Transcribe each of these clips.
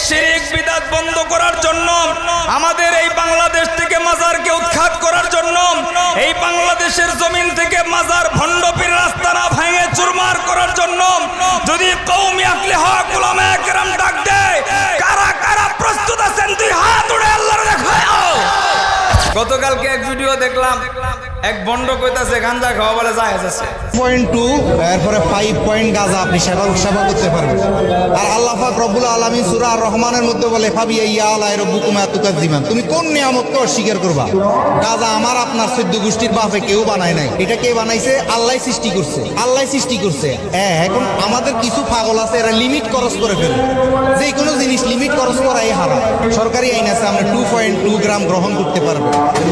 শিরক বিদআত বন্ধ করার জন্য, আমাদের এই বাংলাদেশ থেকে মাজারকে উৎখাত করার জন্য, এই বাংলাদেশের জমিন থেকে মাজার ভণ্ড পীর আস্তানা ভেঙে চুরমার করার জন্য যদি কওমি আকলে হক উলামায়ে কেরাম ডাক দেয়, কারা কারা প্রস্তুত আছেন? দুই হাত উঠে আল্লাহর দেখাও। গতকালকে এক ভিডিও দেখলাম, এক বন্ড কইতাছে গাঁজা খাওয়া বলে জায়েজ আছে। 2.2 এরপরে 5 পয়েন্ট গাঁজা আপনি সেবা করতে পারবেন। আর আল্লাহ পাক রব্বুল আলামিন সূরা আর রহমানের মধ্যে বলে ফাবিআইয়া আলাই রাব্বুকুমা তুকাজ্জিমান, তুমি কোন নিয়ামতকে অস্বীকার করবা? গাঁজা আমার আপনার 14 গোষ্ঠীর বাপে কেউ বানায় নাই, এটা কে বানাইছে? আল্লাহ সৃষ্টি করছে, আল্লাহ সৃষ্টি করছে। এখন আমাদের কিছু পাগল আছে, এরা লিমিট খরচ করে ফেলে, যে কোনো জিনিস লিমিট খরচ করাই হারাম। সরকারি আইন আছে আমরা 2.2 গ্রাম গ্রহণ করতে পারবো।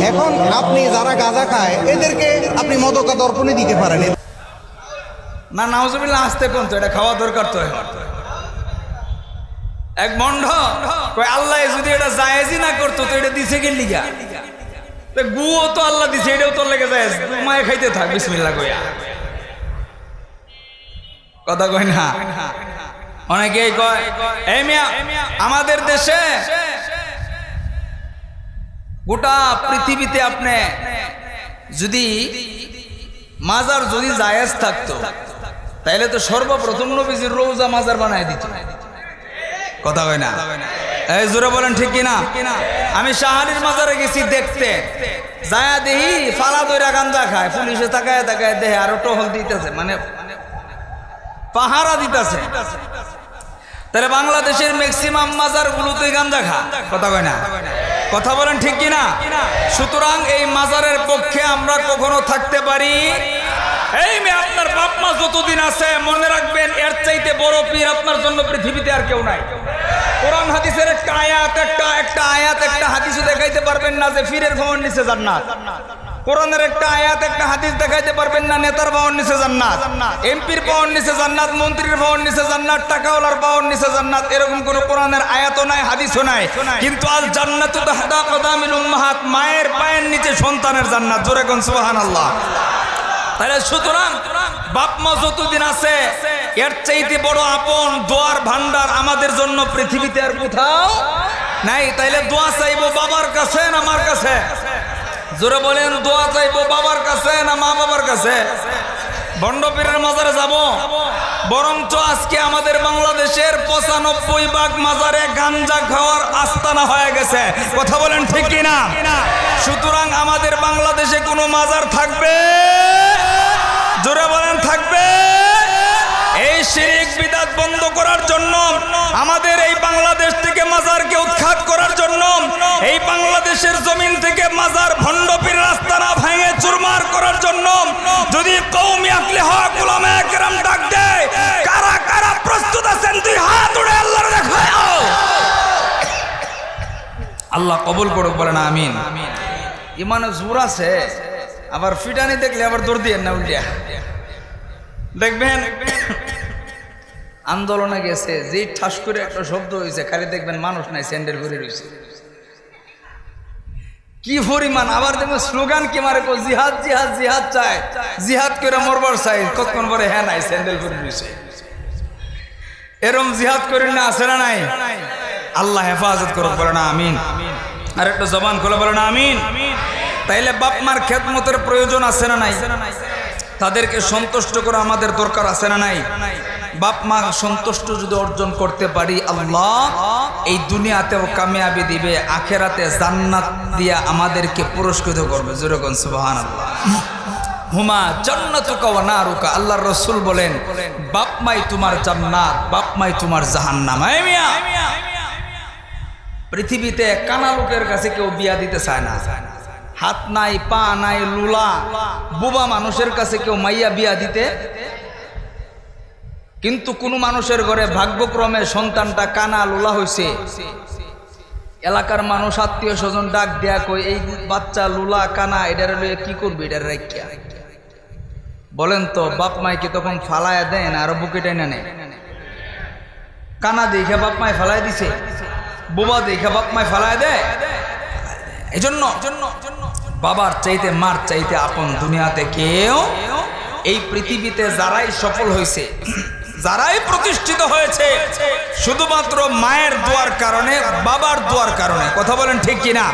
এখন আপনি যারা গাঁজা খায় এদেরকে আপনি মদকা দর্পণে দিতে পারেন না? নাউজুবিল্লাহ, আসতে কোন তো এটা খাওয়া দরকার তো। এক মন্ড কই আল্লাহ যদি এটা জায়েজই না করতো তো এটা দিছে কি লিগা? তো গুও তো আল্লাহ দিছে, এটাও তোর লেগে জায়েজ, মায়ে খাইতে থাক বিসমিল্লাহ কইয়া। কথা কই না? অনেকেই কয় এই মিয়া আমাদের দেশে গোটা পৃথিবীতে আপনি যদি মাজার যদি জায়েজ থাকতো তাইলে তো সর্বপ্রথম নবীজির রওজা মাজার বানায় দিত। কথা কয় না? এই জোরে বলেন ঠিক কিনা? আমি শাহালির মাজারে গেছি দেখতে, যায়া দেখি ফালা দইরা গাঞ্জা খায়, পুলিশে তাকায় তাকায় দেখে আরো টহল দিতেছে, মানে পাহারা দিতেছে। তাহলে বাংলাদেশের ম্যাক্সিমাম মাজার গুলোতে গাঞ্জা খা। কথা কয় না? কথা বলেন ঠিক কিনা? সুতরাং এই মাজারের পক্ষে আমরা কখনো থাকতে পারি? এই মেয়ে আপনার বাপ মা যতদিন আছে মনে রাখবেন, এর চাইতে বড় পীর আপনার জন্য পৃথিবীতে আর কেউ নাই। কোরআন হাদিসের একটা আয়াত একটা হাদিসও দেখাইতে পারবেন না যে পীরের ভবন নিচে জান্নাত। কোরআনের একটা আয়াত একটা হাদিস দেখাইতে পারবেন না নেতার ভবন নিচে জান্নাত, এমপির ভবন নিচে জান্নাত, মন্ত্রীর ভবন নিচে জান্নাত, টাকাওয়ালার ভবন নিচে জান্নাত। এরকম কোন কোরআনের আয়াতও নাই, হাদিসও নাই। কিন্তু আল জান্নাতু তাহতা কদামিল উম্মাহাত, মায়ের পায়ের নিচে সন্তানের জান্নাত। জোরে কোন সুবহানাল্লাহ। তাহলে সুতরাং বাপ মা যতদিন আছে এর চাইতে বড় আপন দোয়ার ভান্ডার আমাদের জন্য পৃথিবীতে আর কোথাও নাই। তাইলে দোয়া চাইবো বাবার কাছে না মার কাছে? জোরে বলেন, দোয়া চাইবো বাবার কাছে না মা বাবার কাছে? ভণ্ড পীরের মাজারে যাব? বরঞ্চ আজকে আমাদের বাংলাদেশের 95% মাজারে গাঞ্জা খাওয়ার আস্তানা হয়ে গেছে। কথা বলেন ঠিক কিনা? সুতরাং আমাদের বাংলাদেশে কোনো মাজার থাকবে? জোরে বলেন থাকবে? এই শিরক বিদআত বন্ধ করার জন্য, আমাদের এই বাংলাদেশ থেকে মাজারকে উৎখাত করার জন্য, এই বাংলাদেশের জমিন থেকে মাজার ভণ্ড পীর আস্তানা ভেঙে চুরমার করার জন্য যদি কওমি আকলে হক উলামায়ে কেরাম ডাক দেয়, কারা কারা প্রস্তুত আছেন? দুই হাত উঠে আল্লাহর দেখাও। আল্লাহ কবুল করুক, বলেন আমিন। ইমানে জোর আছে, আবার ফিটানি দেখলে আবার দৌড় দিয়ে না উল্টিয়া দেখবেন। আন্দোলনে গেছে, যে ঠাস করে একটা শব্দ হয়েছে, খালি দেখবেন মানুষ নাই, স্যান্ডেল ভরে রয়েছে। কি পরিমাণ! আবার দেখবেন স্লোগান কি মারে, জিহাদ জিহাদ জিহাদ চায়, জিহাদ করে মরবার চাই, কতক্ষণ পরে হ্যাঁ নাই, স্যান্ডেল ভরে রয়েছে। এরম জিহাদ করি না, আছে না নাই? আল্লাহ হেফাজত করুক, বলে না আমিন। আর একটা জবান খুলে বলে না আমিন। তাইলে বাপ মার খেদমতের প্রয়োজন আছে না নাই? তাদেরকে সন্তুষ্ট করা আমাদের দরকার আছে না নাই? বাপ মা সন্তুষ্ট যদি অর্জন করতে পারি, আল্লাহ এই দুনিয়াতেও কামিয়াবি দিবে, আখেরাতে জান্নাত দিয়া আমাদেরকে পুরস্কৃত করবে। যেরকম সুবহানাল্লাহ। হুমা জান্নাতুকা ওয়া নারুকা, আল্লাহর রাসূল বলেন বাপ মাই তোমার জান্নাত, বাপ মাই তোমার জাহান্নাম। এই মিয়া, পৃথিবীতে কানা লোকের কাছে কেউ বিয়া দিতে চায় না। হাত নাই, পা নাই, লুলা বুবা মানুষের কাছে কেউ মাইয়া বিয়া দিতে, কিন্তু কোন মানুষের ঘরে ভাগ্যক্রমে সন্তানটা কানা লুলা হয়েছে, এলাকার মানুষ আত্মীয় স্বজন ডাক দেয়া কই এই বাচ্চা লুলা কানা এটার লইয়া কি করবে? এটার রাখিয়া বলেন তো, বাপ মাইকে তখন ফালায়া দেয় না আরো বুকে টেনে নেয়? কানা দেখে বাপ মায় ফালাই দিছে, বোবা দেখে বাপ মায় ফালায় দেয়। এজন্য বাবার চাইতে মার চাইতে আপন দুনিয়াতে কেউ, এই পৃথিবীতে যারাই সফল হয়েছে, যারাই প্রতিষ্ঠিত হয়েছে, শুধুমাত্র মায়ের দোয়ার কারণে, বাবার দোয়ার কারণে। কথা বলেন ঠিক কিনা?